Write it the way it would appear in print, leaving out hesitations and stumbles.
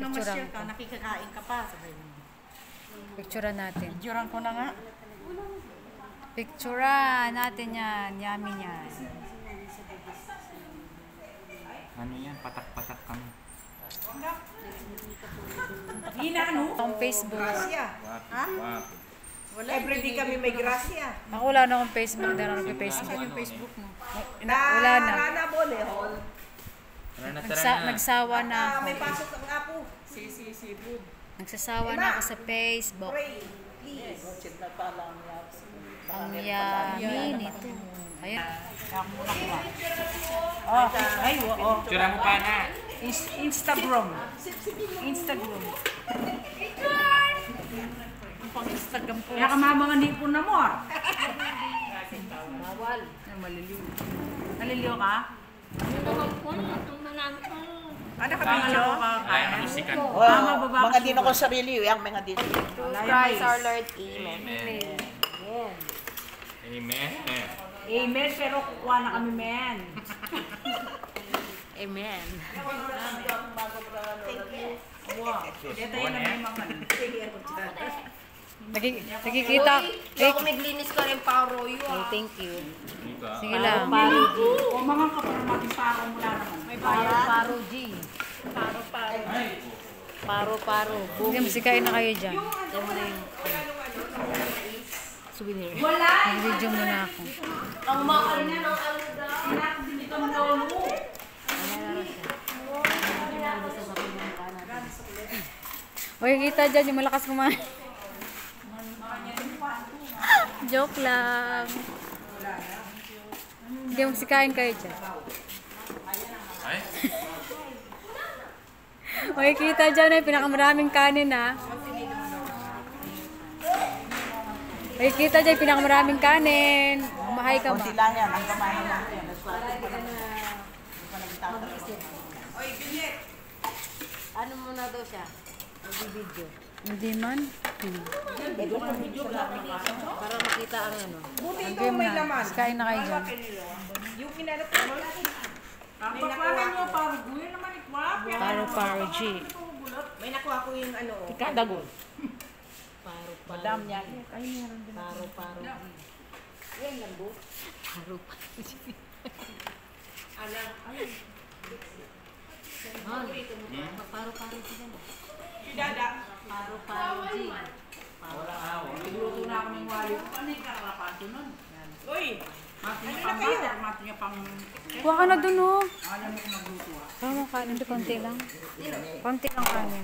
namasyal ka, nakikikain ka pa. Sabi mo. Picturean natin. Picturean ko na nga. Picturean natin yan. Yummy yan. Ano yan? Patak-patak kami. Hina ano? Ang Facebook. Gracia. Ha? Wala, everyday kami may gracia. Ako wala na akong Facebook. Hindi na akong Facebook. Saan yung Facebook mo? Wala na. Rana Bolehol. Nagsawa na ako. May pasok ng apo. Si Bud. Nagsasawa na ako sa Facebook. Pray, please. Ang yummy nito. Ayan. Oh, ay, oo. Tsura mo pa na. Instagram. Pang Instagram po. Kaya ka mga nipon na mo. Bawal. Ay, maliliw. Naliliw ka? Ano ka video? Ay, ang musikan. Mga din ako sarili, yung mga din. Christ our Lord, Amen. Amen. Amen, pero kukuha na kami, men. Amen. Wow. Ito yun ang may mga. Nakikita. Ako naglinis ko rin paroyo. Thank you. Dito. Sige lang. O mga ka para maging paro mula naman. May bayad. Paro G. Paro. Sige, masikain na kayo dyan. Souvenir. Nag-video muna ako. Ang mahal niya ng aluga. Dito ang lolo. Huwag kita dyan yung malakas kumain. Joke lang. Hindi, magsikain kayo dyan. Ay? Huwag kita dyan eh, pinakamaraming kanin ha. Huwag kita dyan, pinakamaraming kanin. Umahay ka ba? Sila yan, ang kamay naman yan. Ano muna daw siya? Mag-video. Hindi man. Para makita ang ano. Buti ito may laman. Kain na kayo dyan. Yung pinanap ko. Ang pagkanan mo, paro. Guyan naman ikwap. Paro G. May nakuha ko yung ano. Ikadagon. Paro. Madam yan. Paro G. Yan lang bu. Paro G. Alam. Paro G. Dada. Paro G. Luto na ako ng wali. Ano yung kakarapato nun? Uy. Mati niya pang butter, mati niya pang... Kuha ka na dun oh. Alam mo kung magluto ah. Tama kanin, konti lang. Konti lang kanin.